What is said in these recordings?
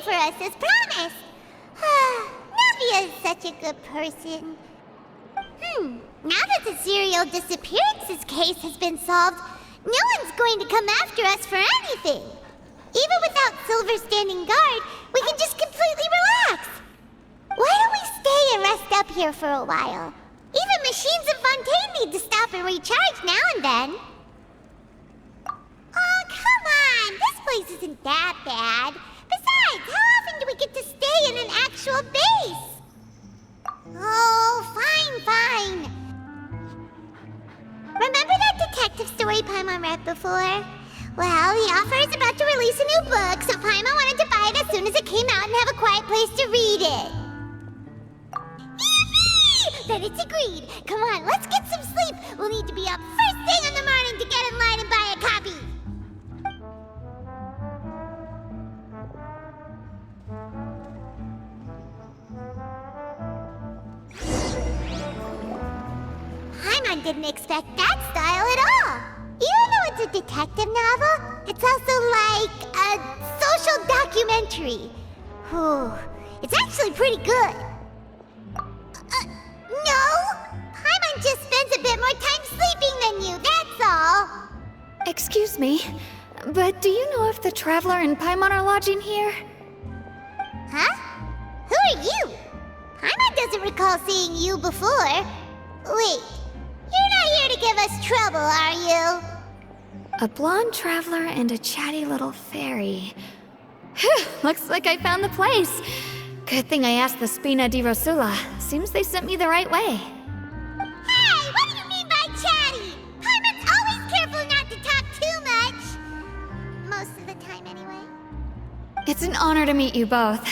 waiting for us as promised. Navia is such a good person. Now that the serial disappearances case has been solved, no one's going to come after us for anything. Even without Silver standing guard, we can just completely relax. Why don't we stay and rest up here for a while? Even machines in Fontaine need to stop and recharge now and then. Oh, come on! This place isn't that bad. Besides, how often do we get to stay in an actual base? Oh, fine. Remember that detective story Paimon read before? Well, the author is about to release a new book, so Paimon wanted to buy it as soon as it came out and have a quiet place to read it. Yippee! Then it's agreed. Come on, let's get some sleep. We'll need to be up first thing in the morning to get in line and buy a copy. Paimon didn't expect that style at all. Even though it's a detective novel, it's also like a social documentary. It's actually pretty good. No! Paimon just spends a bit more time sleeping than you, that's all. Excuse me, but do you know if the Traveler and Paimon are lodging here? Huh? Who are you? Paimon doesn't recall seeing you before. Wait, you're not here to give us trouble, are you? A blonde traveler and a chatty little fairy. Whew, looks like I found the place. Good thing I asked the Spina di Rosula. Seems they sent me the right way. Hey, what do you mean by chatty? Paimon's always careful not to talk too much. Most of the time, anyway. It's an honor to meet you both.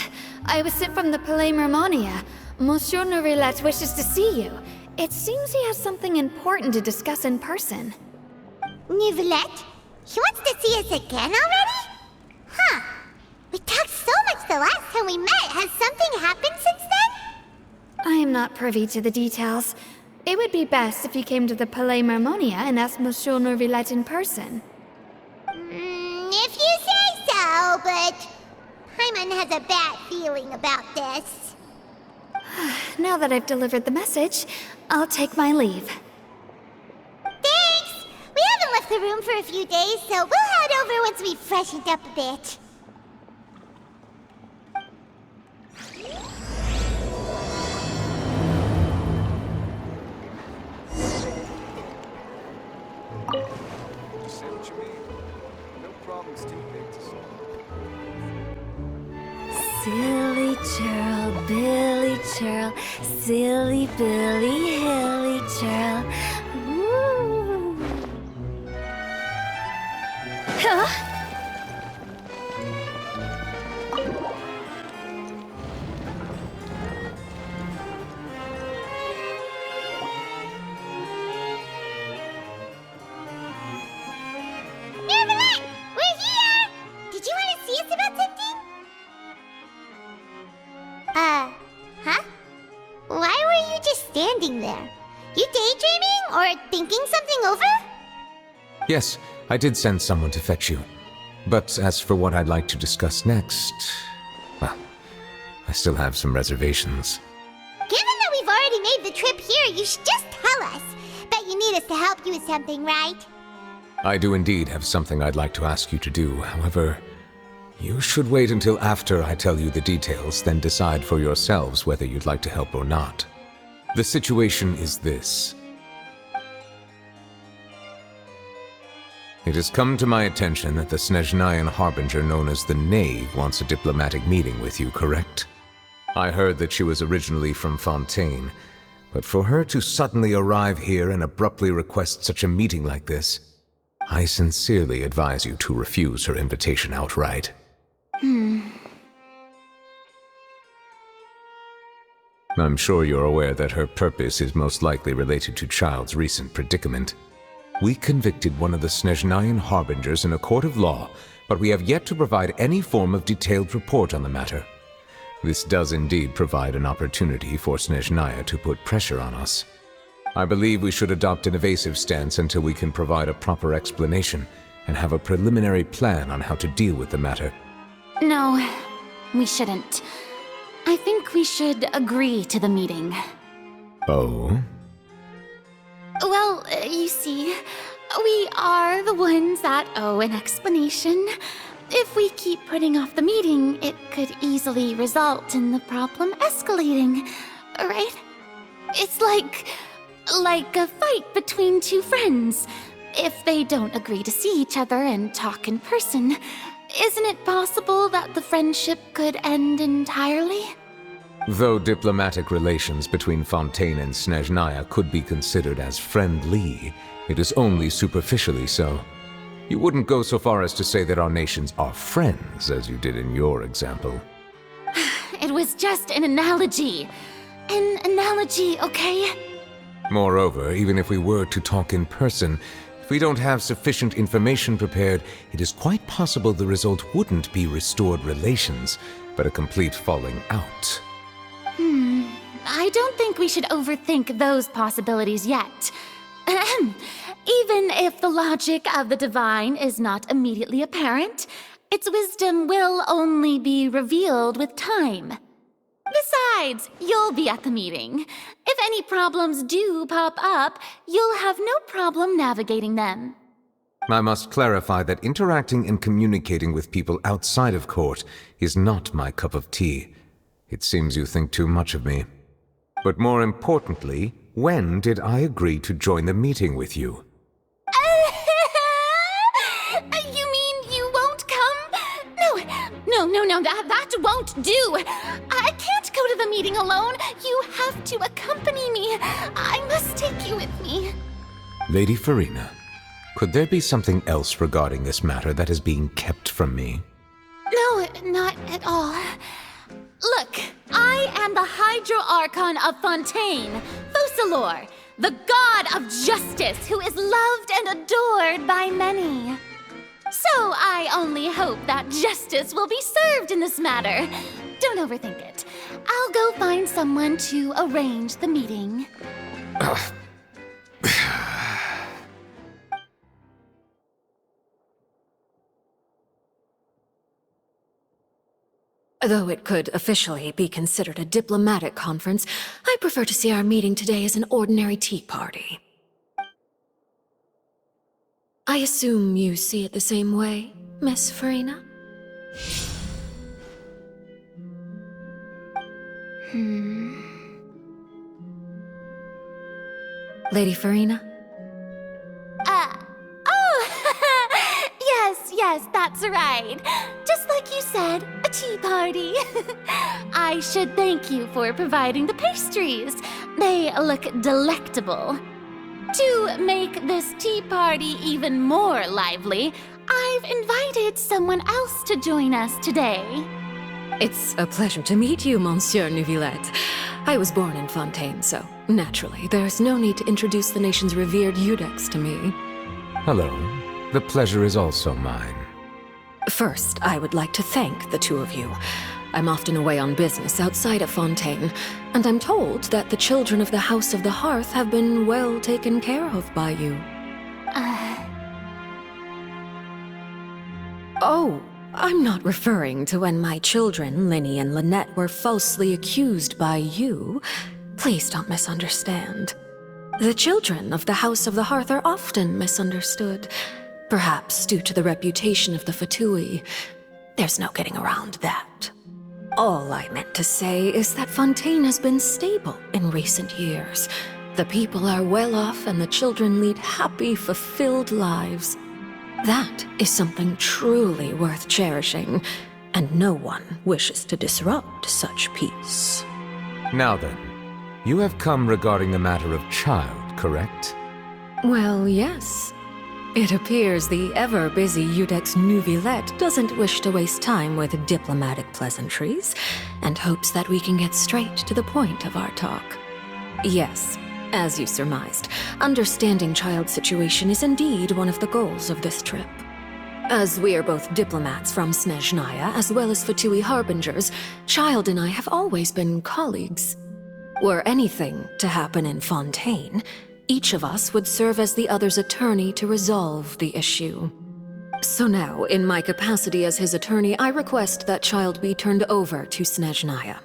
I was sent from the Palais Mermonia. Monsieur Nёvilleta wishes to see you. It seems he has something important to discuss in person. Nёvilleta? He wants to see us again already? Huh. We talked so much the last time we met. Has something happened since then? I am not privy to the details. It would be best if you came to the Palais Mermonia and asked Monsieur Nёvilleta in person. If you say so, but Paimon has a bad feeling about this. Now that I've delivered the message, I'll take my leave. Thanks! We haven't left the room for a few days, so we'll head over once we've freshened up a bit. Say what you mean. No problem's too big to solve. Silly churl, Billy churl, silly Billy, hilly churl. Woo. Huh? Nёvilleta! We're here! Did you want to see us about something? Huh? Why were you just standing there? You daydreaming or thinking something over? Yes, I did send someone to fetch you. But as for what I'd like to discuss next, well, I still have some reservations. Given that we've already made the trip here, you should just tell us. Bet you need us to help you with something, right? I do indeed have something I'd like to ask you to do. However, you should wait until after I tell you the details, then decide for yourselves whether you'd like to help or not. The situation is this. It has come to my attention that the Snezhnayan harbinger known as the Knave wants a diplomatic meeting with you, correct? I heard that she was originally from Fontaine, but for her to suddenly arrive here and abruptly request such a meeting like this, I sincerely advise you to refuse her invitation outright. I'm sure you're aware that her purpose is most likely related to Child's recent predicament. We convicted one of the Snezhnayan harbingers in a court of law, but we have yet to provide any form of detailed report on the matter. This does indeed provide an opportunity for Snezhnaya to put pressure on us. I believe we should adopt an evasive stance until we can provide a proper explanation and have a preliminary plan on how to deal with the matter. No. we shouldn't. I think we should agree to the meeting. Oh? Well, you see, we are the ones that owe an explanation. If we keep putting off the meeting, it could easily result in the problem escalating, right? It's like a fight between two friends. If they don't agree to see each other and talk in person, isn't it possible that the friendship could end entirely? Though diplomatic relations between Fontaine and Snezhnaya could be considered as friendly, it is only superficially so. You wouldn't go so far as to say that our nations are friends, as you did in your example. It was just an analogy. An analogy, okay? Moreover, even if we were to talk in person, if we don't have sufficient information prepared, it is quite possible the result wouldn't be restored relations, but a complete falling out. I don't think we should overthink those possibilities yet. Even if the logic of the divine is not immediately apparent, its wisdom will only be revealed with time. Besides, you'll be at the meeting. If any problems do pop up, you'll have no problem navigating them. I must clarify that interacting and communicating with people outside of court is not my cup of tea. It seems you think too much of me. But more importantly, when did I agree to join the meeting with you? You mean you won't come? No, that won't do. I can't go to the meeting alone. You have to accompany me. I must take you with me. Lady Farina, could there be something else regarding this matter that is being kept from me? No, not at all. Look, I am the Hydro-Archon of Fontaine, Focalor, the god of justice who is loved and adored by many. So I only hope that justice will be served in this matter. Don't overthink it. I'll go find someone to arrange the meeting. Though it could officially be considered a diplomatic conference, I prefer to see our meeting today as an ordinary tea party. I assume you see it the same way, Miss Farina? Lady Farina? Yes, that's right. Just like you said, a tea party. I should thank you for providing the pastries. They look delectable. To make this tea party even more lively, I've invited someone else to join us today. It's a pleasure to meet you, Monsieur Nёvilleta. I was born in Fontaine, so naturally, there's no need to introduce the nation's revered Iudex to me. Hello. The pleasure is also mine. First, I would like to thank the two of you. I'm often away on business outside of Fontaine, and I'm told that the children of the House of the Hearth have been well taken care of by you. Oh, I'm not referring to when my children, Linny and Lynette, were falsely accused by you. Please don't misunderstand. The children of the House of the Hearth are often misunderstood. Perhaps due to the reputation of the Fatui. There's no getting around that. All I meant to say is that Fontaine has been stable in recent years. The people are well off and the children lead happy, fulfilled lives. That is something truly worth cherishing, and no one wishes to disrupt such peace. Now then, you have come regarding the matter of child, correct? Well, yes. It appears the ever-busy Iudex Nёvilleta doesn't wish to waste time with diplomatic pleasantries, and hopes that we can get straight to the point of our talk. Yes, as you surmised, understanding child's situation is indeed one of the goals of this trip. As we are both diplomats from Snezhnaya, as well as Fatui harbingers, Child and I have always been colleagues. Were anything to happen in Fontaine, each of us would serve as the other's attorney to resolve the issue. So now, in my capacity as his attorney, I request that child be turned over to Snezhnaya.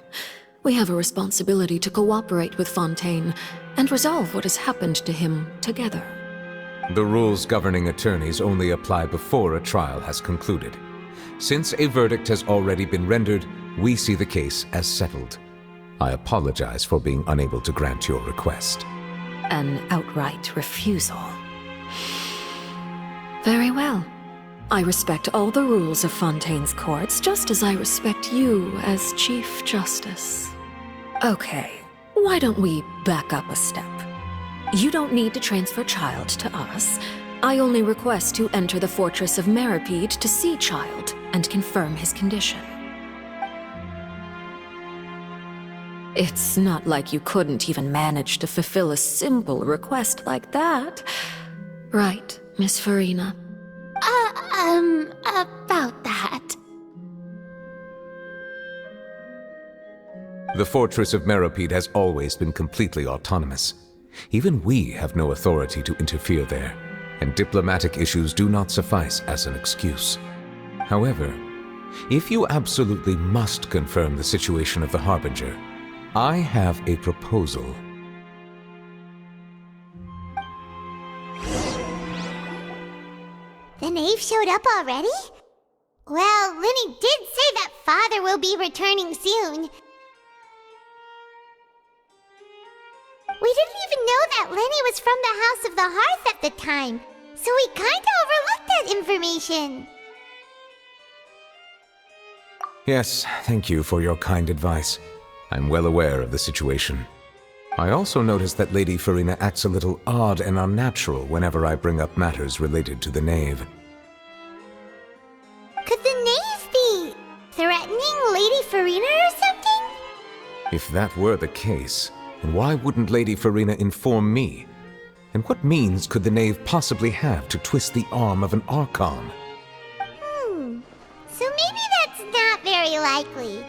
We have a responsibility to cooperate with Fontaine and resolve what has happened to him together. The rules governing attorneys only apply before a trial has concluded. Since a verdict has already been rendered, we see the case as settled. I apologize for being unable to grant your request. An outright refusal. Very well. I respect all the rules of Fontaine's courts, just as I respect you as Chief Justice. Okay, why don't we back up a step? You don't need to transfer child to us. I only request to enter the fortress of Meropid to see child and confirm his condition. It's not like you couldn't even manage to fulfill a simple request like that. Right, Miss Farina? About that. The fortress of Meropid has always been completely autonomous. Even we have no authority to interfere there, and diplomatic issues do not suffice as an excuse. However, if you absolutely must confirm the situation of the Harbinger, I have a proposal. The knave showed up already? Well, Lenny did say that father will be returning soon. We didn't even know that Lenny was from the House of the Hearth at the time, so we kinda overlooked that information. Yes, thank you for your kind advice. I'm well aware of the situation. I also noticed that Lady Farina acts a little odd and unnatural whenever I bring up matters related to the knave. Could the knave be threatening Lady Farina or something? If that were the case, then why wouldn't Lady Farina inform me? And what means could the knave possibly have to twist the arm of an Archon? So maybe that's not very likely.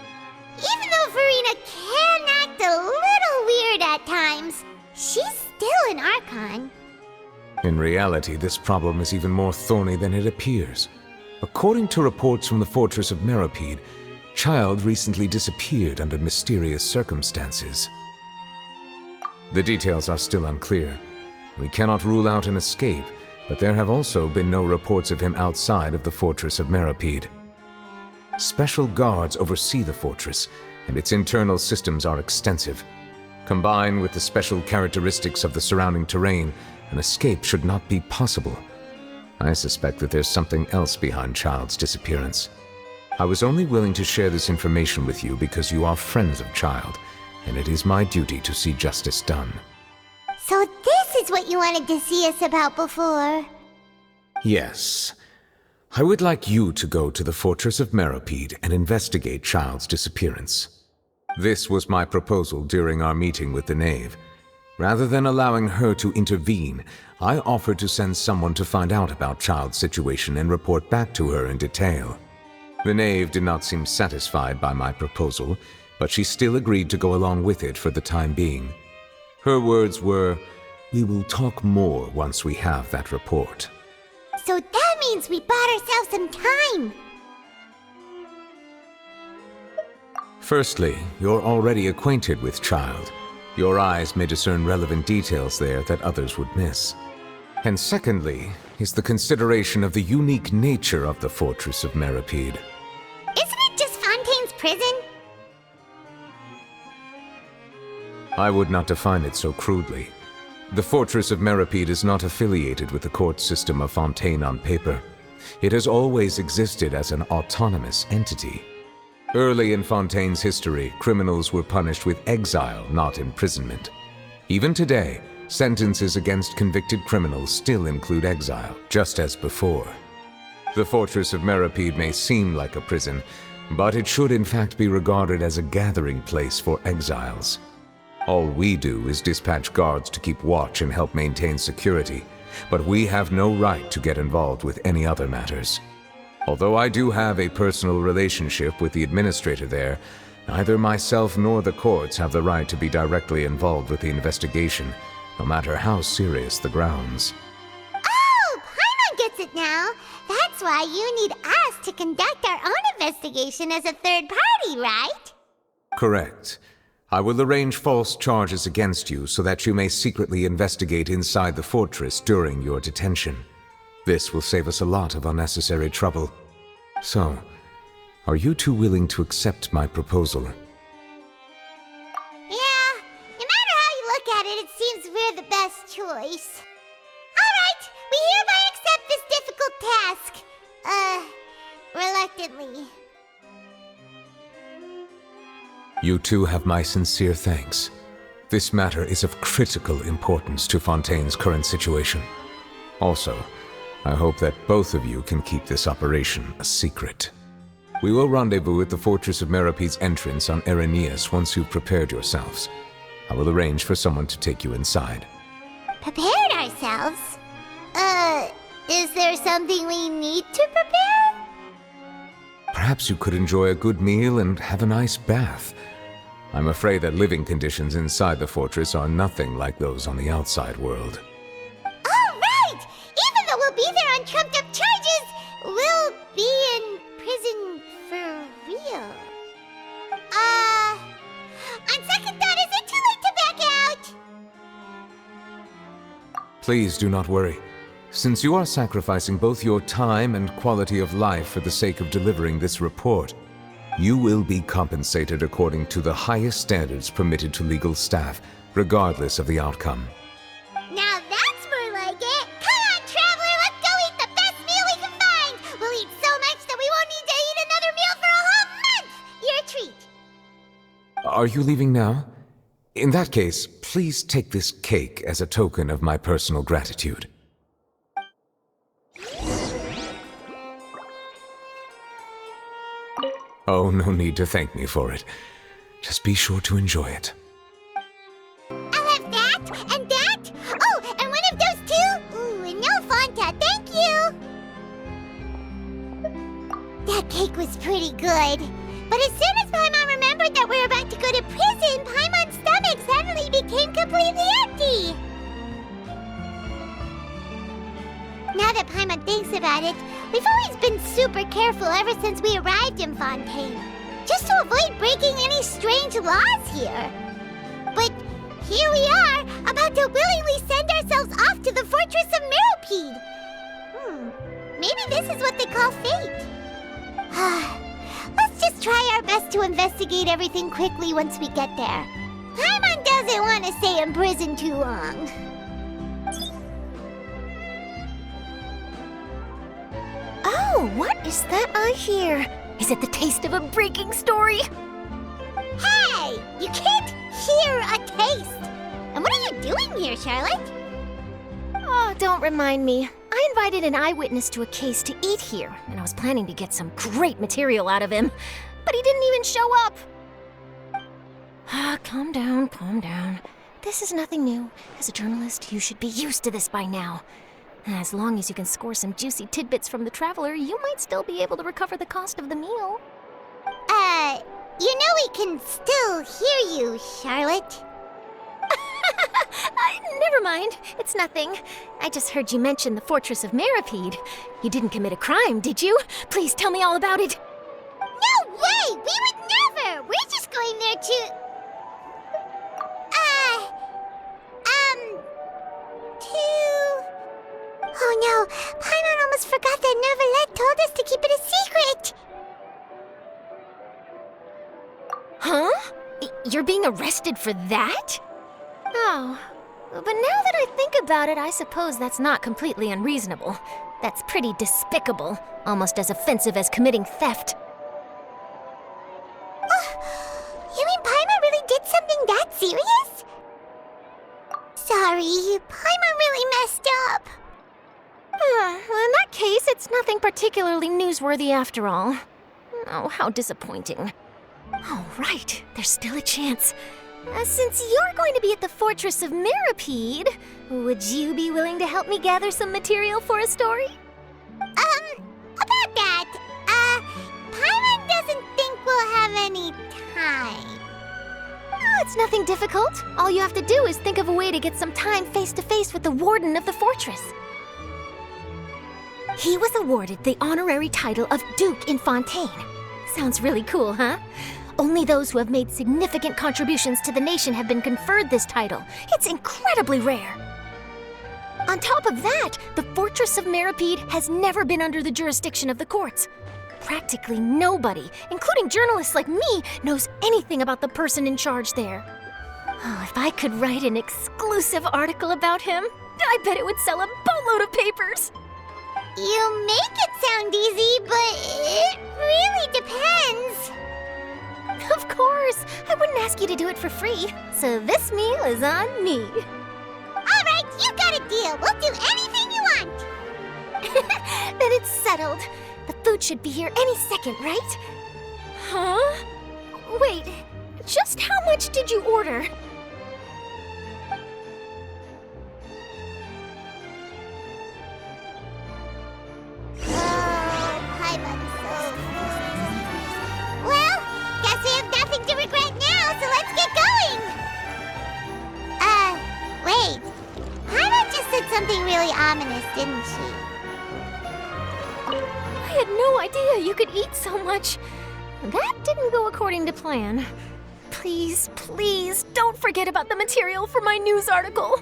Even though Farina can act a little weird at times, she's still an Archon. In reality, this problem is even more thorny than it appears. According to reports from the fortress of Meropid, Child recently disappeared under mysterious circumstances. The details are still unclear. We cannot rule out an escape, but there have also been no reports of him outside of the fortress of Meropid. Special guards oversee the fortress, and its internal systems are extensive. Combined with the special characteristics of the surrounding terrain, an escape should not be possible. I suspect that there's something else behind Child's disappearance. I was only willing to share this information with you because you are friends of Child, and it is my duty to see justice done. So this is what you wanted to see us about before. Yes. I would like you to go to the fortress of Meropid and investigate Child's disappearance. This was my proposal during our meeting with the knave. Rather than allowing her to intervene, I offered to send someone to find out about Child's situation and report back to her in detail. The knave did not seem satisfied by my proposal, but she still agreed to go along with it for the time being. Her words were, "We will talk more once we have that report." So that means we bought ourselves some time. Firstly, you're already acquainted with Child. Your eyes may discern relevant details there that others would miss. And secondly, is the consideration of the unique nature of the fortress of Meropid. Isn't it just Fontaine's prison? I would not define it so crudely. The fortress of Meropid is not affiliated with the court system of Fontaine on paper. It has always existed as an autonomous entity. Early in Fontaine's history, criminals were punished with exile, not imprisonment. Even today, sentences against convicted criminals still include exile, just as before. The fortress of Meropid may seem like a prison, but it should in fact be regarded as a gathering place for exiles. All we do is dispatch guards to keep watch and help maintain security, but we have no right to get involved with any other matters. Although I do have a personal relationship with the administrator there, neither myself nor the courts have the right to be directly involved with the investigation, no matter how serious the grounds. Oh, Paimon gets it now. That's That's why you need us to conduct our own investigation as a third party, right? Correct. I will arrange false charges against you so that you may secretly investigate inside the fortress during your detention. This will save us a lot of unnecessary trouble. So, are you two willing to accept my proposal? Yeah, no matter how you look at it, it seems we're the best choice. Alright, we hereby accept this difficult task. Reluctantly. You two have my sincere thanks. This matter is of critical importance to Fontaine's current situation. Also, I hope that both of you can keep this operation a secret. We will rendezvous at the Fortress of Meropid's entrance on Erinius once you've prepared yourselves. I will arrange for someone to take you inside. Prepared ourselves? Is there something we need to prepare? Perhaps you could enjoy a good meal and have a nice bath. I'm afraid that living conditions inside the fortress are nothing like those on the outside world. Oh, right! Even though we'll be there on trumped-up charges, we'll be in prison for real. On second thought, is it too late to back out? Please do not worry. Since you are sacrificing both your time and quality of life for the sake of delivering this report, you will be compensated according to the highest standards permitted to legal staff, regardless of the outcome. Now that's more like it! Come on, traveler, let's go eat the best meal we can find! We'll eat so much that we won't need to eat another meal for a whole month! You're a treat! Are you leaving now? In that case, please take this cake as a token of my personal gratitude. Oh, no need to thank me for it. Just be sure to enjoy it. I'll have that, and that! Oh, and one of those two! Ooh, and no Fanta, thank you! That cake was pretty good. But as soon as Paimon remembered that we're about to go to prison, Paimon's stomach suddenly became completely empty! Now that Paimon thinks about it, we've always been super careful ever since we arrived in Fontaine, just to avoid breaking any strange laws here. But here we are, about to willingly send ourselves off to the Fortress of Meropid. Maybe this is what they call fate. Let's just try our best to investigate everything quickly once we get there. Paimon doesn't want to stay in prison too long. Oh, what is that I hear? Is it the taste of a breaking story? Hey! You can't hear a taste! And what are you doing here, Charlotte? Oh, don't remind me. I invited an eyewitness to a case to eat here, and I was planning to get some great material out of him, but he didn't even show up. Calm down, calm down. This is nothing new. As a journalist, you should be used to this by now. As long as you can score some juicy tidbits from the traveler, you might still be able to recover the cost of the meal. You know we can still hear you, Charlotte. Never mind. It's nothing. I just heard you mention the Fortress of Meropid. You didn't commit a crime, did you? Please tell me all about it. No way! We would never! We're just going there to... Oh no, Paimon almost forgot that Nёvilleta told us to keep it a secret! Huh? You're being arrested for that? Oh, but now that I think about it, I suppose that's not completely unreasonable. That's pretty despicable, almost as offensive as committing theft. You mean Paimon really did something that serious? Sorry, Paimon really messed up. Well, in that case, it's nothing particularly newsworthy after all. Oh, how disappointing. Oh, right, there's still a chance. Since you're going to be at the Fortress of Meropid, would you be willing to help me gather some material for a story? About that, Paimon doesn't think we'll have any time. Oh, it's nothing difficult. All you have to do is think of a way to get some time face-to-face with the warden of the fortress. He was awarded the honorary title of Duke in Fontaine. Sounds really cool, huh? Only those who have made significant contributions to the nation have been conferred this title. It's incredibly rare. On top of that, the Fortress of Meropid has never been under the jurisdiction of the courts. Practically nobody, including journalists like me, knows anything about the person in charge there. Oh, if I could write an exclusive article about him, I bet it would sell a boatload of papers. You make it sound easy, but it really depends. Of course, I wouldn't ask you to do it for free, so this meal is on me. All right, you got a deal. We'll do anything you want. Then it's settled. The food should be here any second, right? Huh? Wait, just how much did you order? Well, guess we have nothing to regret now, so let's get going! Wait. Paimon just said something really ominous, didn't she? I had no idea you could eat so much. That didn't go according to plan. Please, please, don't forget about the material for my news article.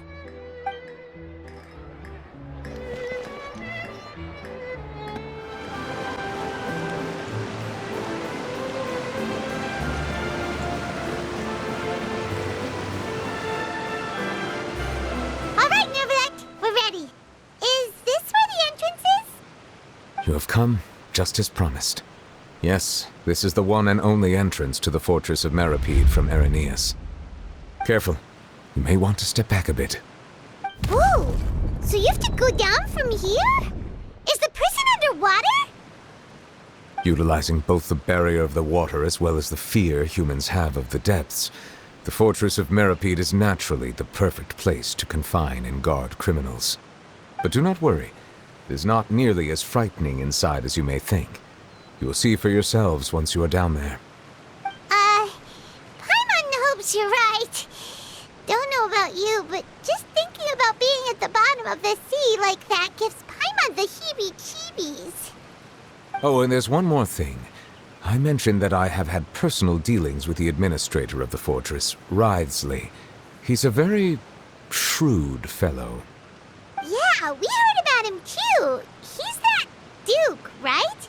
All right, Nёvilleta, we're ready. Is this where the entrance is? You have come just as promised. Yes, this is the one and only entrance to the Fortress of Meropid from Irenaeus. Careful. You may want to step back a bit. Whoa! So you have to go down from here? Is the prison underwater? Utilizing both the barrier of the water as well as the fear humans have of the depths, the Fortress of Meropid is naturally the perfect place to confine and guard criminals. But do not worry. It is not nearly as frightening inside as you may think. You will see for yourselves once you are down there. Paimon hopes you're right. Don't know about you, but just thinking about being at the bottom of the sea like that gives Paimon the heebie-jeebies. Oh, and there's one more thing. I mentioned that I have had personal dealings with the administrator of the fortress, Wriothesley. He's a very shrewd fellow. Yeah, we heard about him too. He's that Duke, right?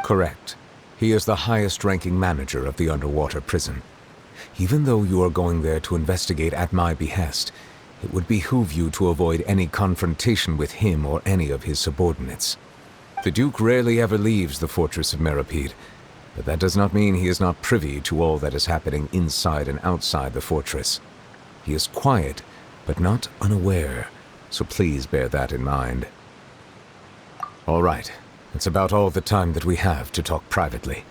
Correct. He is the highest-ranking manager of the underwater prison. Even though you are going there to investigate at my behest, it would behoove you to avoid any confrontation with him or any of his subordinates. The Duke rarely ever leaves the Fortress of Meropid, but that does not mean he is not privy to all that is happening inside and outside the fortress. He is quiet, but not unaware, so please bear that in mind. All right, it's about all the time that we have to talk privately.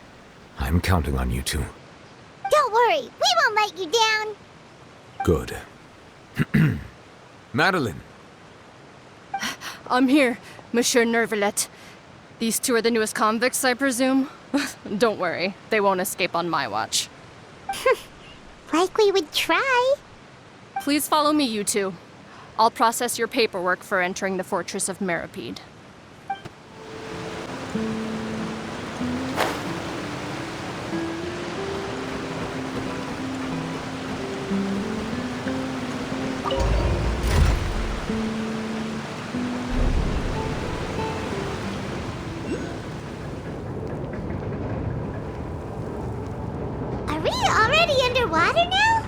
I'm counting on you two. Don't worry, we won't let you down. Good. Madeline! I'm here, Monsieur Nёvilleta. These two are the newest convicts, I presume? Don't worry, they won't escape on my watch. Like we would try. Please follow me, you two. I'll process your paperwork for entering the Fortress of Meropid. Are we already underwater now?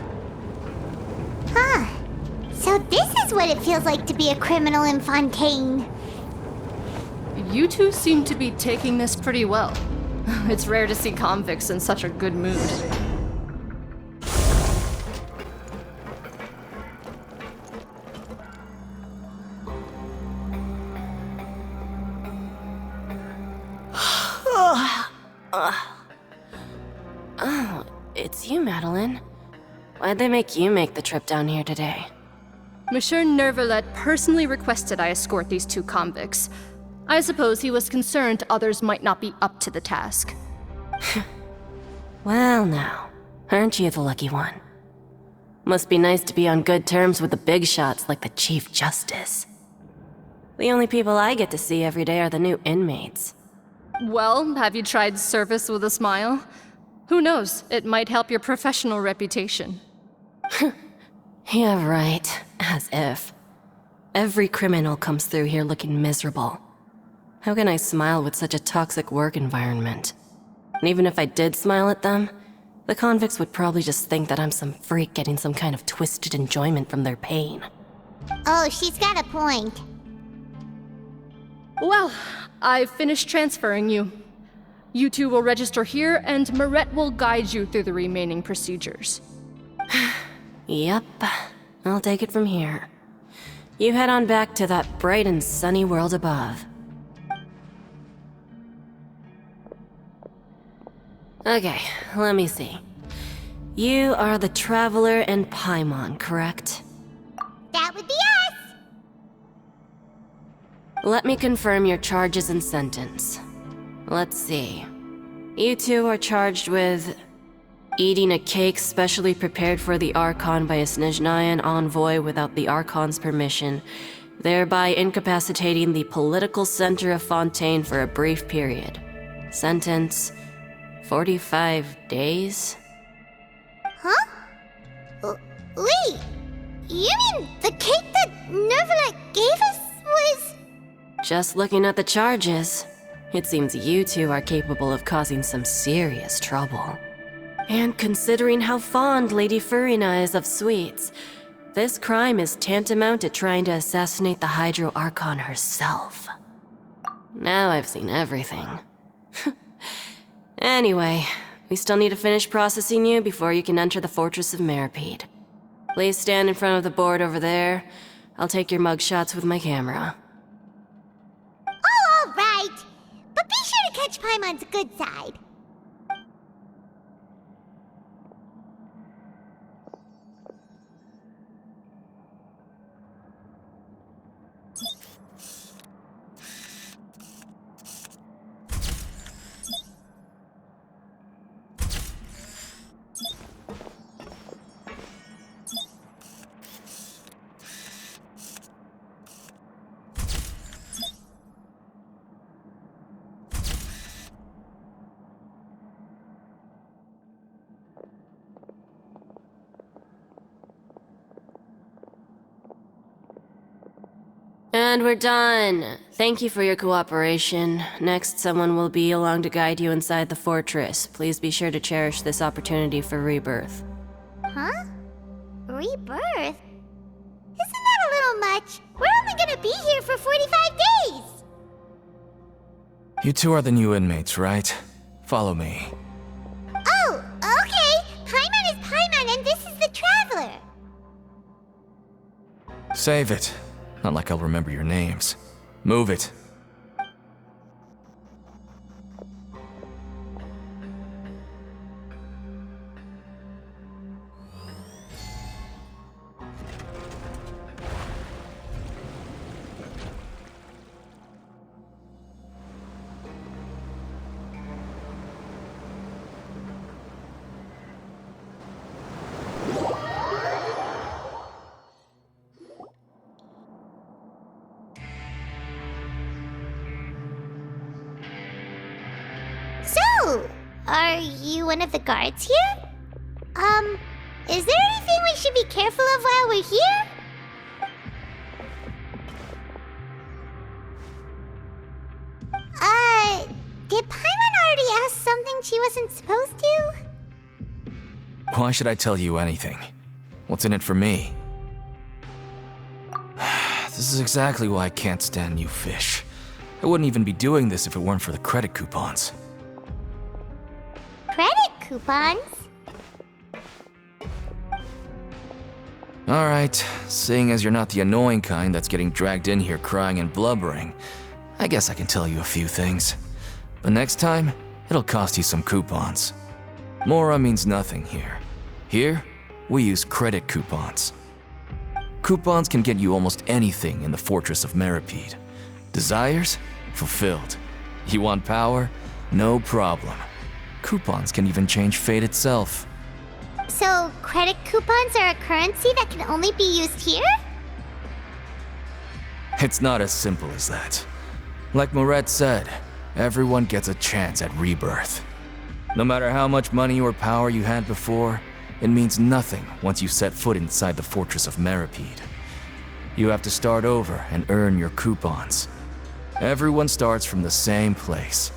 Huh. So this is what it feels like to be a criminal in Fontaine. You two seem to be taking this pretty well. It's rare to see convicts in such a good mood. Oh, it's you, Madeline. Why'd they make you make the trip down here today? Monsieur Nёvilleta personally requested I escort these two convicts. I suppose he was concerned others might not be up to the task. Well now, aren't you the lucky one? Must be nice to be on good terms with the big shots like the Chief Justice. The only people I get to see every day are the new inmates. Well, have you tried service with a smile? Who knows, it might help your professional reputation. Yeah, right. As if. Every criminal comes through here looking miserable. How can I smile with such a toxic work environment? And even if I did smile at them, the convicts would probably just think that I'm some freak getting some kind of twisted enjoyment from their pain. Oh, she's got a point. Well, I've finished transferring you. You two will register here, and Marette will guide you through the remaining procedures. Yep, I'll take it from here. You head on back to that bright and sunny world above. Okay, let me see. You are the Traveler and Paimon, correct? That would be us! Let me confirm your charges and sentence. Let's see. You two are charged with eating a cake specially prepared for the Archon by a Snezhnayan envoy without the Archon's permission, thereby incapacitating the political center of Fontaine for a brief period. Sentence: 45 days? Huh? Wait, you mean the cake that Nёvilleta gave us was... Just looking at the charges, it seems you two are capable of causing some serious trouble. And considering how fond Lady Furina is of sweets, this crime is tantamount to trying to assassinate the Hydro Archon herself. Now I've seen everything. Anyway, we still need to finish processing you before you can enter the Fortress of Meropid. Please stand in front of the board over there. I'll take your mugshots with my camera. Oh, all right. But be sure to catch Paimon's good side. And we're done. Thank you for your cooperation. Next, someone will be along to guide you inside the fortress. Please be sure to cherish this opportunity for rebirth. Huh? Rebirth? Isn't that a little much? We're only gonna be here for 45 days! You two are the new inmates, right? Follow me. Oh, okay! Paimon is Paimon and this is the Traveler! Save it. Not like I'll remember your names. Move it. So, are you one of the guards here? Is there anything we should be careful of while we're here? Did Paimon already ask something she wasn't supposed to? Why should I tell you anything? What's in it for me? This is exactly why I can't stand you fish. I wouldn't even be doing this if it weren't for the credit coupons. Credit coupons? Alright, seeing as you're not the annoying kind that's getting dragged in here crying and blubbering, I guess I can tell you a few things. But next time, it'll cost you some coupons. Mora means nothing here. Here, we use credit coupons. Coupons can get you almost anything in the Fortress of Meropid. Desires? Fulfilled. You want power? No problem. Coupons can even change fate itself. So, credit coupons are a currency that can only be used here? It's not as simple as that. Like Moret said, everyone gets a chance at rebirth. No matter how much money or power you had before, it means nothing once you set foot inside the fortress of Meropid. You have to start over and earn your coupons. Everyone starts from the same place,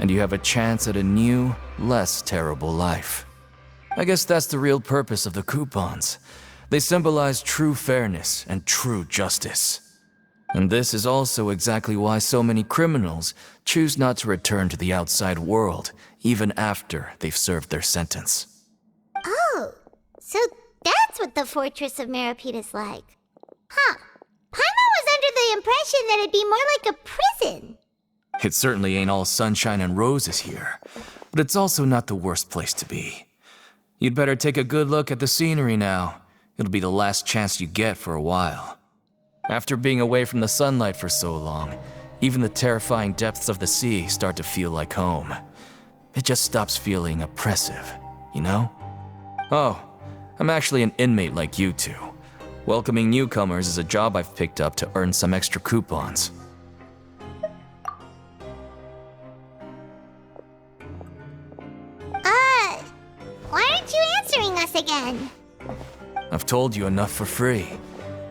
and you have a chance at a new, less terrible life. I guess that's the real purpose of the coupons. They symbolize true fairness and true justice. And this is also exactly why so many criminals choose not to return to the outside world, even after they've served their sentence. Oh, so that's what the Fortress of Meropid is like. Huh. Paimon was under the impression that it'd be more like a prison. It certainly ain't all sunshine and roses here, but it's also not the worst place to be. You'd better take a good look at the scenery now. It'll be the last chance you get for a while. After being away from the sunlight for so long, even the terrifying depths of the sea start to feel like home. It just stops feeling oppressive, you know? Oh, I'm actually an inmate like you two. Welcoming newcomers is a job I've picked up to earn some extra coupons. Why aren't you answering us again? I've told you enough for free.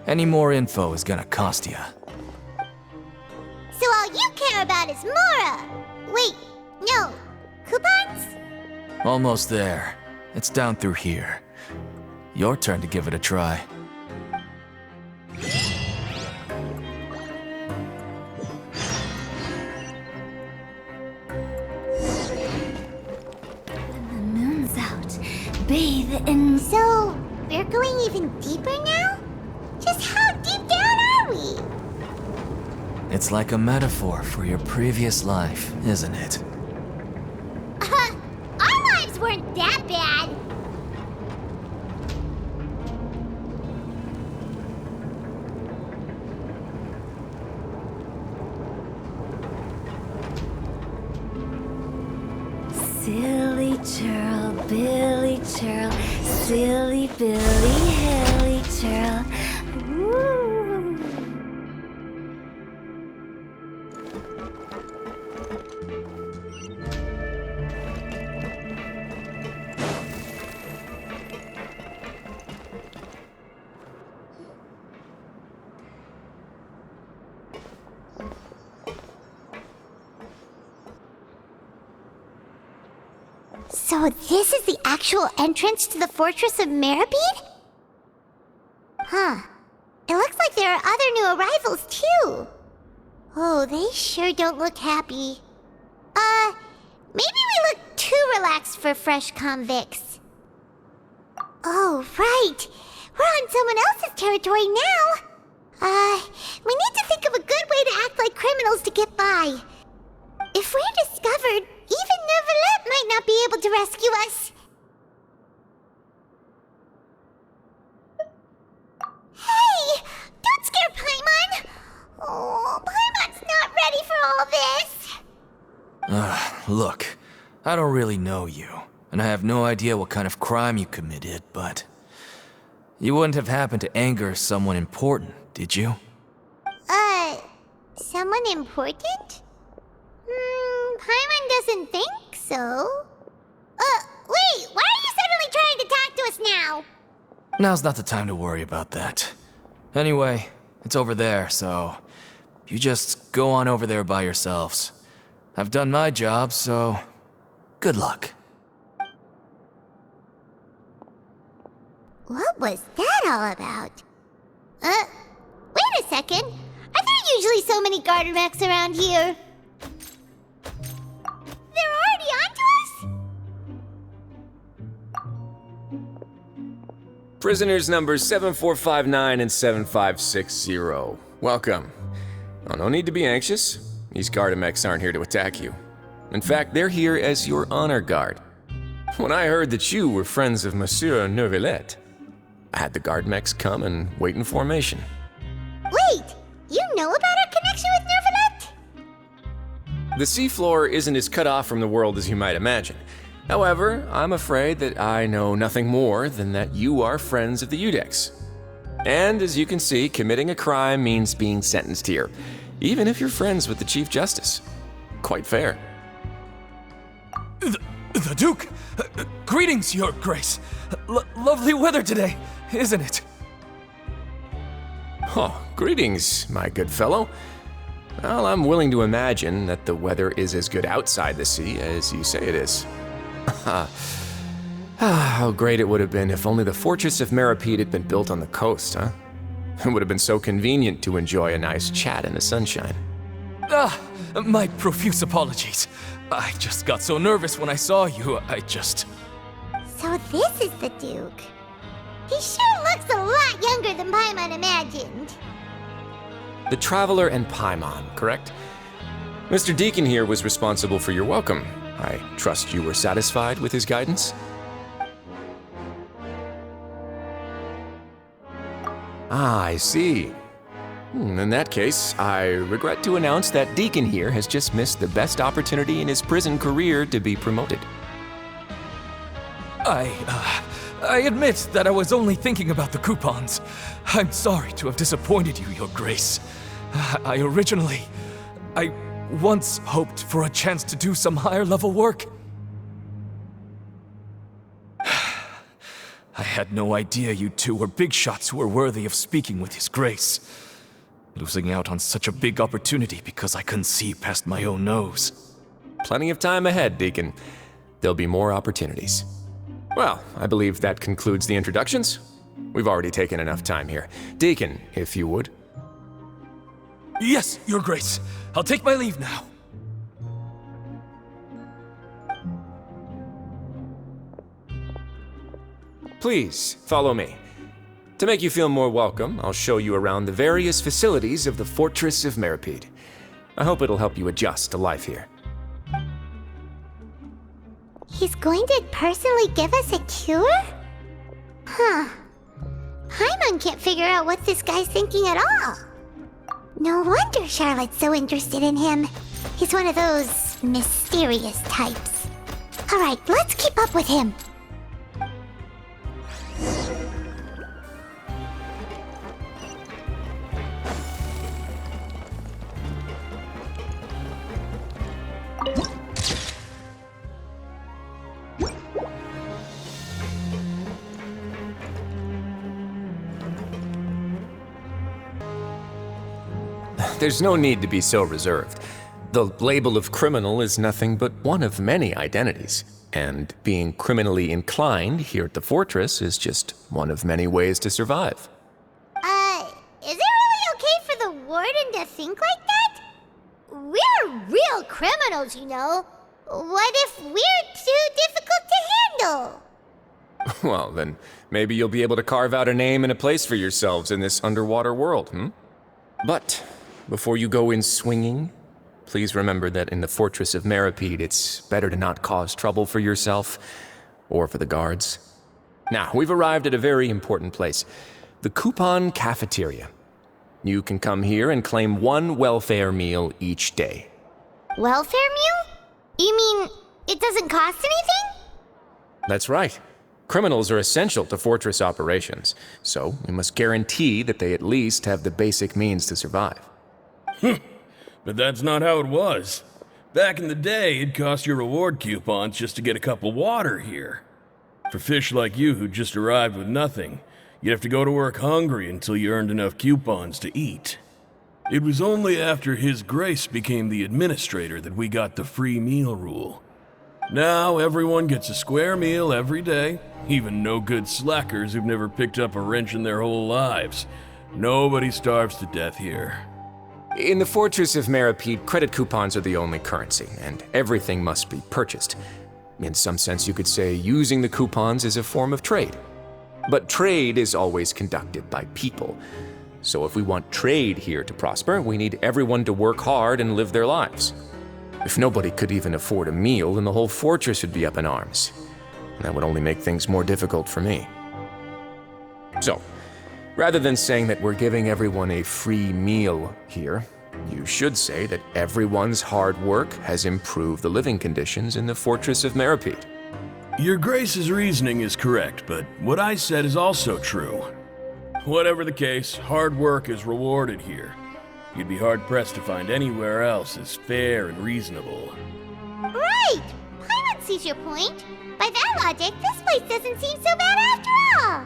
Any more info is gonna cost you. So all you care about is Mora! Wait, no. Coupons? Almost there. It's down through here. Your turn to give it a try. Bathe in... So, we're going even deeper now? Just how deep down are we? It's like a metaphor for your previous life, isn't it? Our lives weren't that bad. Silly churl, Billy churl, silly Billy, hilly churl. Woo. So this is the actual entrance to the Fortress of Meropid? Huh. It looks like there are other new arrivals, too. Oh, they sure don't look happy. Maybe we look too relaxed for fresh convicts. Oh, right. We're on someone else's territory now. We need to think of a good way to act like criminals to get by. If we're discovered, even Nёvilleta might not be able to rescue us. Hey! Don't scare Paimon! Oh, Paimon's not ready for all this! Look, I don't really know you, and I have no idea what kind of crime you committed, but... You wouldn't have happened to anger someone important, did you? Someone important? Paimon doesn't think so. Wait, why are you suddenly trying to talk to us now? Now's not the time to worry about that. Anyway, it's over there, so... You just go on over there by yourselves. I've done my job, so... Good luck. What was that all about? Wait a second. Are there usually so many garter mechs around here? They're already onto us? Prisoners numbers 7459 and 7560. Welcome. Oh, no need to be anxious. These Gardamex aren't here to attack you. In fact, they're here as your honor guard. When I heard that you were friends of Monsieur Nёvilleta, I had the Gardamex come and wait in formation. Wait, you know about our connection with Nёvilleta? The seafloor isn't as cut off from the world as you might imagine. However, I'm afraid that I know nothing more than that you are friends of the Udex. And as you can see, committing a crime means being sentenced here, even if you're friends with the Chief Justice. Quite fair. The Duke! Greetings, Your Grace. Lovely weather today, isn't it? Oh, greetings, my good fellow. Well, I'm willing to imagine that the weather is as good outside the sea as you say it is. How great it would have been if only the Fortress of Meropid had been built on the coast, huh? It would have been so convenient to enjoy a nice chat in the sunshine. My profuse apologies. I just got so nervous when I saw you, So this is the Duke. He sure looks a lot younger than Paimon imagined. The Traveler and Paimon, correct? Mr. Deacon here was responsible for your welcome. I trust you were satisfied with his guidance? Ah, I see. In that case, I regret to announce that Deacon here has just missed the best opportunity in his prison career to be promoted. I admit that I was only thinking about the coupons. I'm sorry to have disappointed you, Your Grace. I once hoped for a chance to do some higher-level work. I had no idea you two were big shots who were worthy of speaking with His Grace. Losing out on such a big opportunity because I couldn't see past my own nose. Plenty of time ahead, Deacon. There'll be more opportunities. Well, I believe that concludes the introductions. We've already taken enough time here. Deacon, if you would. Yes, Your Grace. I'll take my leave now. Please, follow me. To make you feel more welcome, I'll show you around the various facilities of the Fortress of Meropid. I hope it'll help you adjust to life here. He's going to personally give us a cure? Huh. Paimon can't figure out what this guy's thinking at all. No wonder Charlotte's so interested in him. He's one of those mysterious types. Alright, let's keep up with him. There's no need to be so reserved. The label of criminal is nothing but one of many identities, and being criminally inclined here at the Fortress is just one of many ways to survive. Is it really okay for the warden to think like that? We're real criminals, you know. What if we're too difficult to handle? Well, then maybe you'll be able to carve out a name and a place for yourselves in this underwater world, But before you go in swinging, please remember that in the Fortress of Meropid, it's better to not cause trouble for yourself or for the guards. Now, we've arrived at a very important place, the Coupon Cafeteria. You can come here and claim one welfare meal each day. Welfare meal? You mean it doesn't cost anything? That's right. Criminals are essential to Fortress operations, so we must guarantee that they at least have the basic means to survive. But that's not how it was. Back in the day, it cost your reward coupons just to get a cup of water here. For fish like you who just arrived with nothing, you'd have to go to work hungry until you earned enough coupons to eat. It was only after His Grace became the administrator that we got the free meal rule. Now everyone gets a square meal every day, even no-good slackers who've never picked up a wrench in their whole lives. Nobody starves to death here. In the Fortress of Meropid, credit coupons are the only currency, and everything must be purchased. In some sense, you could say using the coupons is a form of trade. But trade is always conducted by people. So if we want trade here to prosper, we need everyone to work hard and live their lives. If nobody could even afford a meal, then the whole fortress would be up in arms. And that would only make things more difficult for me. So, rather than saying that we're giving everyone a free meal here, you should say that everyone's hard work has improved the living conditions in the Fortress of Meropid. Your Grace's reasoning is correct, but what I said is also true. Whatever the case, hard work is rewarded here. You'd be hard-pressed to find anywhere else as fair and reasonable. Right! Paimon sees your point. By that logic, this place doesn't seem so bad after all.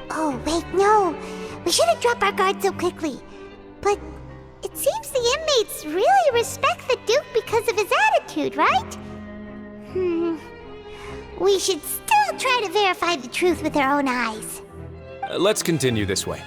Oh, wait, no. We shouldn't drop our guard so quickly. But it seems the inmates really respect the Duke because of his attitude, right? We should still try to verify the truth with our own eyes. Let's continue this way.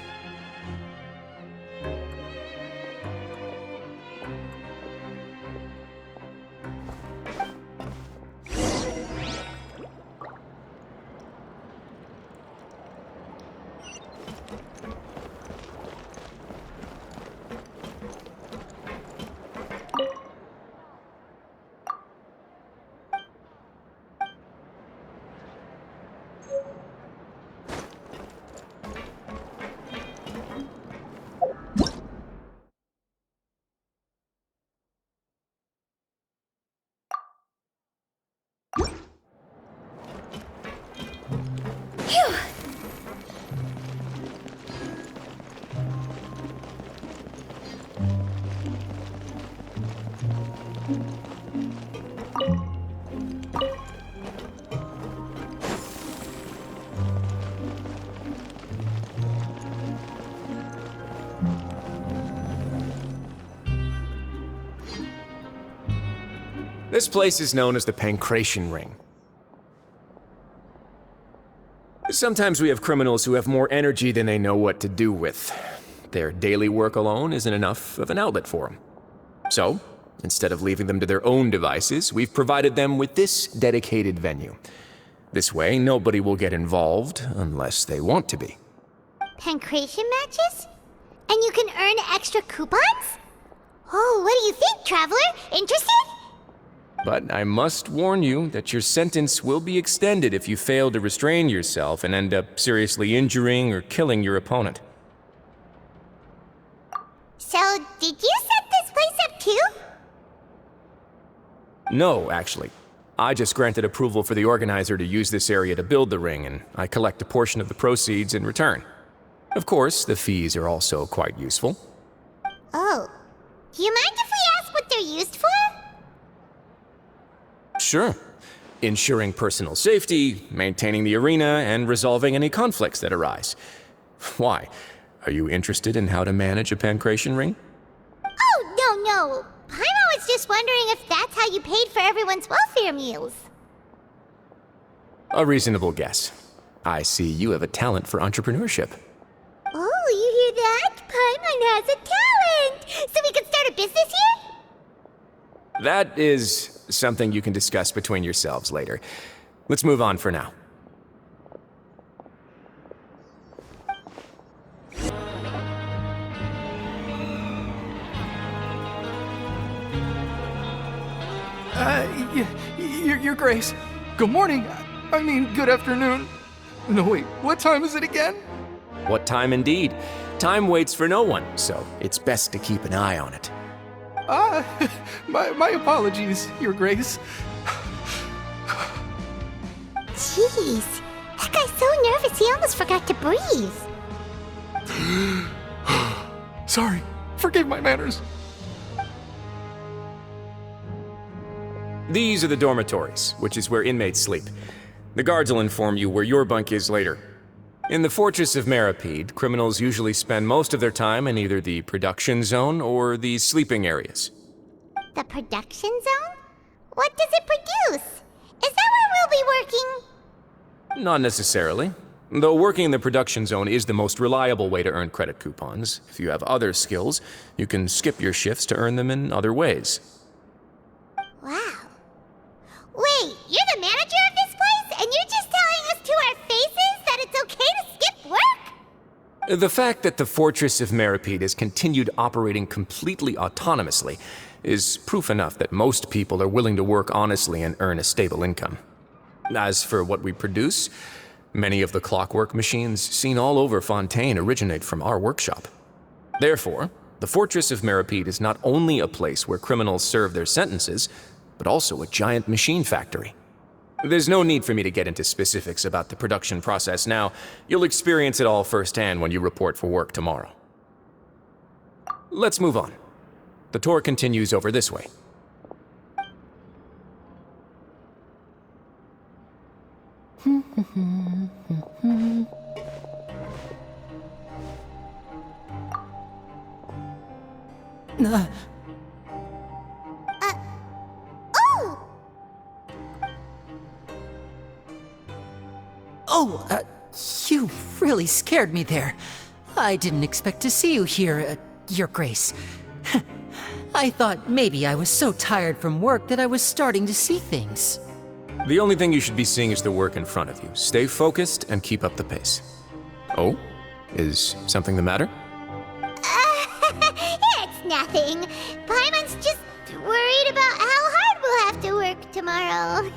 This place is known as the Pancration Ring. Sometimes we have criminals who have more energy than they know what to do with. Their daily work alone isn't enough of an outlet for them. So, instead of leaving them to their own devices, we've provided them with this dedicated venue. This way, nobody will get involved unless they want to be. Pancration matches? And you can earn extra coupons? Oh, what do you think, Traveler? Interested? But I must warn you that your sentence will be extended if you fail to restrain yourself and end up seriously injuring or killing your opponent. So, did you set this place up too? No, actually. I just granted approval for the organizer to use this area to build the ring, and I collect a portion of the proceeds in return. Of course, the fees are also quite useful. Oh. Do you mind if we ask what they're used for? Sure. Ensuring personal safety, maintaining the arena, and resolving any conflicts that arise. Why? Are you interested in how to manage a pancration ring? Oh, no. Paimon was just wondering if that's how you paid for everyone's welfare meals. A reasonable guess. I see you have a talent for entrepreneurship. Oh, you hear that? Paimon has a talent! So we can start a business here? That is something you can discuss between yourselves later. Let's move on for now. Your Grace. Good morning. I mean, good afternoon. No, wait, what time is it again? What time indeed? Time waits for no one, so it's best to keep an eye on it. My apologies, Your Grace. Jeez, that guy's so nervous he almost forgot to breathe. Sorry, forgive my manners. These are the dormitories, which is where inmates sleep. The guards will inform you where your bunk is later. In the Fortress of Meropid, criminals usually spend most of their time in either the production zone or the sleeping areas. The production zone? What does it produce? Is that where we'll be working? Not necessarily. Though working in the production zone is the most reliable way to earn credit coupons. If you have other skills, you can skip your shifts to earn them in other ways. Wow. Wait, you're the manager of this place, and you're just telling us to our faces that it's okay to skip work? The fact that the Fortress of Meropid has continued operating completely autonomously is proof enough that most people are willing to work honestly and earn a stable income. As for what we produce, many of the clockwork machines seen all over Fontaine originate from our workshop. Therefore, the Fortress of Meropid is not only a place where criminals serve their sentences, but also a giant machine factory. There's no need for me to get into specifics about the production process now. You'll experience it all firsthand when you report for work tomorrow. Let's move on. The tour continues over this way. You really scared me there. I didn't expect to see you here, Your Grace. I thought maybe I was so tired from work that I was starting to see things. The only thing you should be seeing is the work in front of you. Stay focused and keep up the pace. Oh? Is something the matter? It's nothing. Paimon's just worried about how hard we'll have to work tomorrow.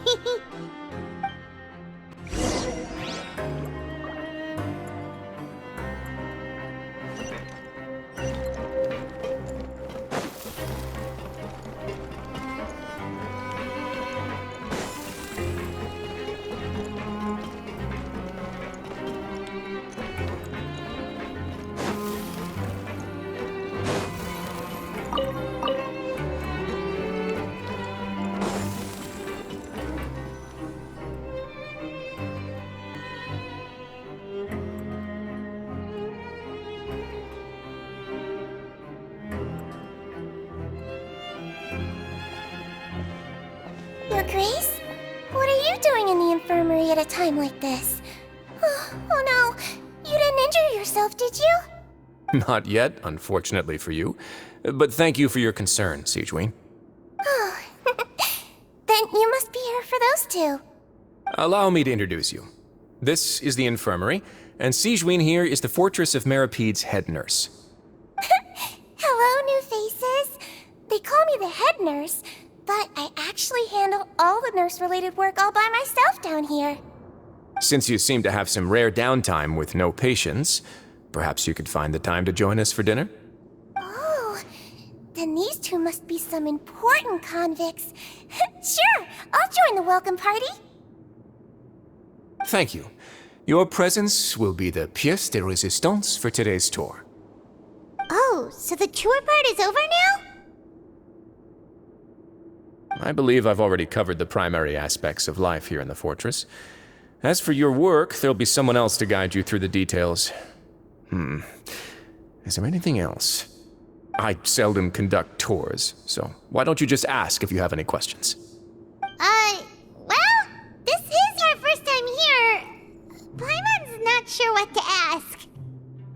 Your Grace? What are you doing in the infirmary at a time like this? Oh no, you didn't injure yourself, did you? Not yet, unfortunately for you. But thank you for your concern, Sigewinne. Oh, then you must be here for those two. Allow me to introduce you. This is the infirmary, and Sigewinne here is the Fortress of Meropid's head nurse. Hello, new faces. They call me the head nurse, but I actually handle all the nurse-related work all by myself down here. Since you seem to have some rare downtime with no patients, perhaps you could find the time to join us for dinner? Oh, then these two must be some important convicts. Sure, I'll join the welcome party. Thank you. Your presence will be the pièce de résistance for today's tour. Oh, so the tour part is over now? I believe I've already covered the primary aspects of life here in the fortress. As for your work, there'll be someone else to guide you through the details. Is there anything else? I seldom conduct tours, so why don't you just ask if you have any questions? Well, this is our first time here. Paimon's not sure what to ask.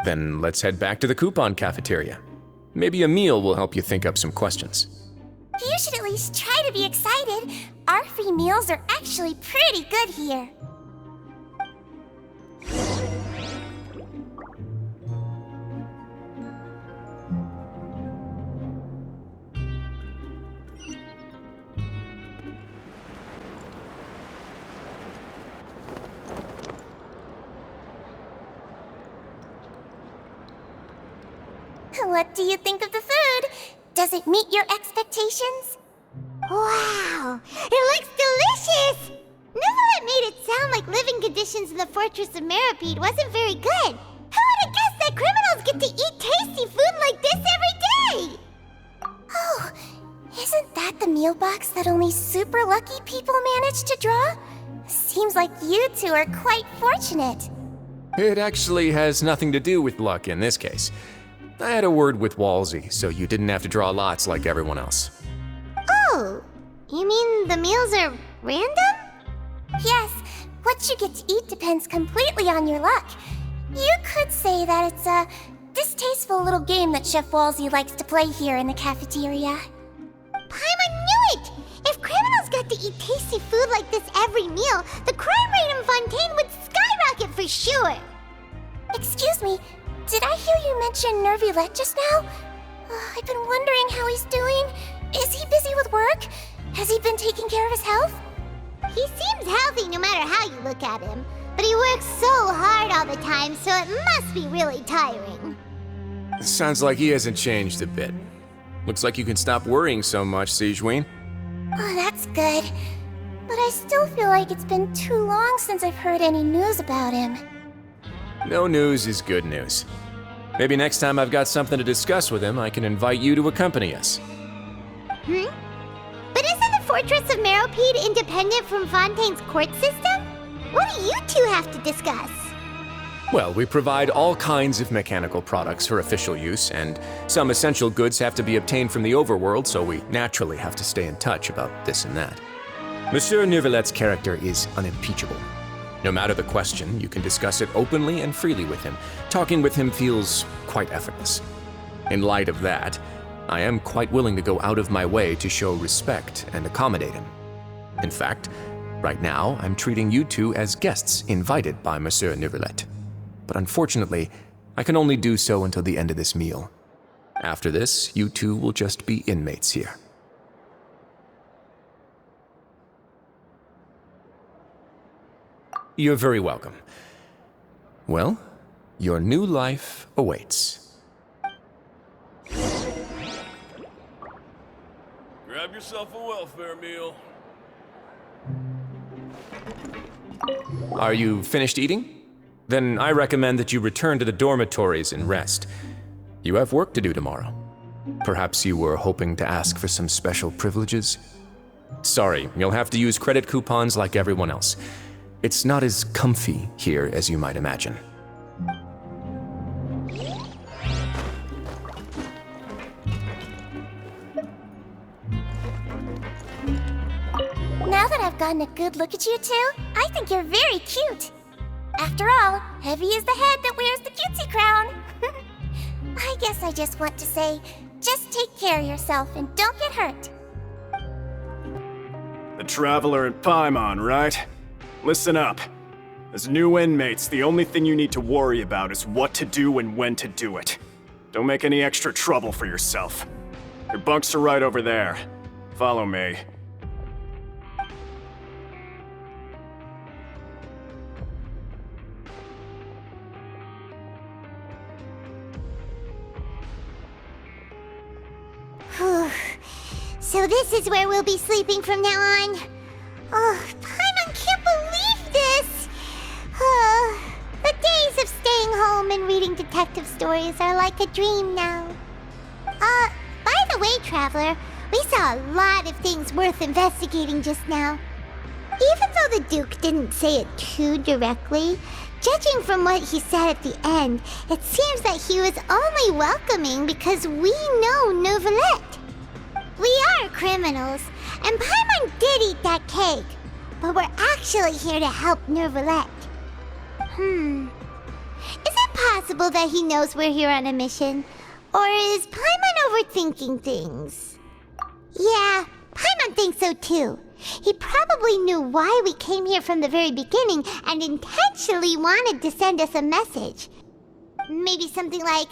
Then let's head back to the coupon cafeteria. Maybe a meal will help you think up some questions. You should at least try to be excited. Our free meals are actually pretty good here. What do you think of the food? Does it meet your expectations? Wow, it looks delicious! Nёvilleta made it sound like living conditions in the Fortress of Meropid wasn't very good. Who would have guessed that criminals get to eat tasty food like this every day? Oh, isn't that the meal box that only super lucky people manage to draw? Seems like you two are quite fortunate. It actually has nothing to do with luck in this case. I had a word with Walsey, so you didn't have to draw lots like everyone else. Oh, you mean the meals are random? Yes, what you get to eat depends completely on your luck. You could say that it's a distasteful little game that Chef Walsey likes to play here in the cafeteria. Paimon knew it! If criminals got to eat tasty food like this every meal, the crime rate in Fontaine would skyrocket for sure! Excuse me, did I hear you mention Nёvilleta just now? I've been wondering how he's doing. Is he busy with work? Has he been taking care of his health? He seems healthy no matter how you look at him, but he works so hard all the time, so it must be really tiring. Sounds like he hasn't changed a bit. Looks like you can stop worrying so much, Sigewinne. Oh, that's good. But I still feel like it's been too long since I've heard any news about him. No news is good news. Maybe next time I've got something to discuss with him, I can invite you to accompany us. But isn't the Fortress of Meropid independent from Fontaine's court system? What do you two have to discuss? Well, we provide all kinds of mechanical products for official use, and some essential goods have to be obtained from the overworld, so we naturally have to stay in touch about this and that. Monsieur Nёvillet's character is unimpeachable. No matter the question, you can discuss it openly and freely with him. Talking with him feels quite effortless. In light of that, I am quite willing to go out of my way to show respect and accommodate him. In fact, right now, I'm treating you two as guests invited by Monsieur Nёvillet. But unfortunately, I can only do so until the end of this meal. After this, you two will just be inmates here. You're very welcome. Well, your new life awaits. Grab yourself a welfare meal. Are you finished eating? Then I recommend that you return to the dormitories and rest. You have work to do tomorrow. Perhaps you were hoping to ask for some special privileges? Sorry, you'll have to use credit coupons like everyone else. It's not as comfy here as you might imagine. Now that I've gotten a good look at you two, I think you're very cute. After all, heavy is the head that wears the cutesy crown. I guess I just want to say, just take care of yourself and don't get hurt. The Traveler and Paimon, right? Listen up. As new inmates, the only thing you need to worry about is what to do and when to do it. Don't make any extra trouble for yourself. Your bunks are right over there. Follow me. So this is where we'll be sleeping from now on. Oh, Paimon can't believe this! The days of staying home and reading detective stories are like a dream now. By the way, Traveler, we saw a lot of things worth investigating just now. Even though the Duke didn't say it too directly, judging from what he said at the end, it seems that he was only welcoming because we know Nёvillet. We are criminals, and Paimon did eat that cake, but we're actually here to help Nёvillet. Is it possible that he knows we're here on a mission? Or is Paimon overthinking things? Yeah, Paimon thinks so too. He probably knew why we came here from the very beginning and intentionally wanted to send us a message. Maybe something like,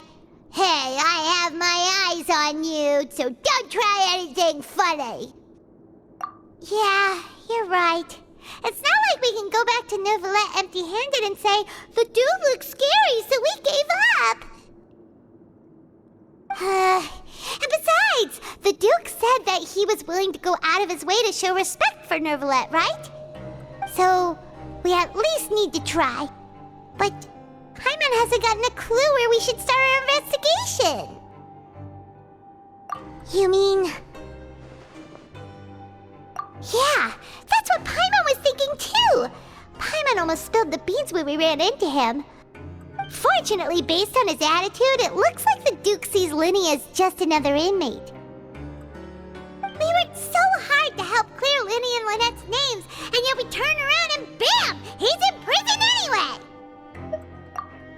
"Hey, I have my eyes on you, so don't try anything funny." Yeah, you're right. It's not like we can go back to Nёvillet empty-handed and say, "The dude looks scary, so we gave up." And besides, the Duke said that he was willing to go out of his way to show respect for Nёvillet, right? So, we at least need to try. But Paimon hasn't gotten a clue where we should start our investigation. You mean... Yeah, that's what Paimon was thinking too! Paimon almost spilled the beans when we ran into him. Fortunately, based on his attitude, it looks like the Duke sees Linny as just another inmate. We worked so hard to help clear Linny and Lynette's names, and yet we turn around and bam! He's in prison anyway!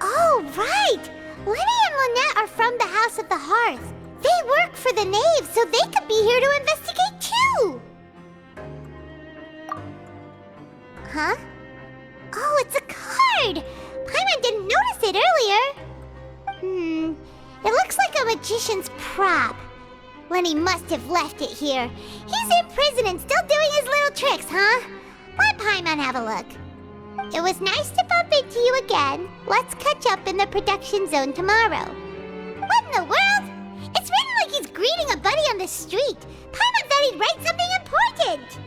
Oh, right! Linny and Lynette are from the House of the Hearth. They work for the Knave, so they could be here to investigate too! Huh? Oh, it's a card! Paimon didn't notice it earlier. It looks like a magician's prop. Lenny must have left it here. He's in prison and still doing his little tricks, huh? Let Paimon have a look. It was nice to bump into you again. Let's catch up in the production zone tomorrow. What in the world? It's written like he's greeting a buddy on the street. Paimon thought he'd write something important.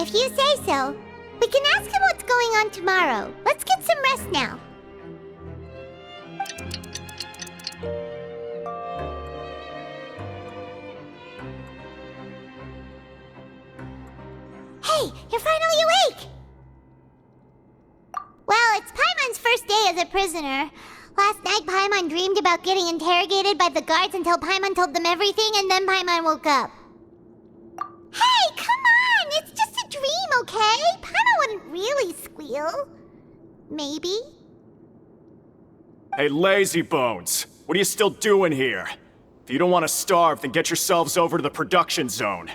If you say so. We can ask him what's going on tomorrow. Let's get some rest now. Hey, you're finally awake! Well, it's Paimon's first day as a prisoner. Last night, Paimon dreamed about getting interrogated by the guards until Paimon told them everything, and then Paimon woke up. Hey, come on! It's just a dream, okay? Paimon wouldn't really squeal. Maybe? Hey, lazy bones! What are you still doing here? If you don't want to starve, then get yourselves over to the production zone.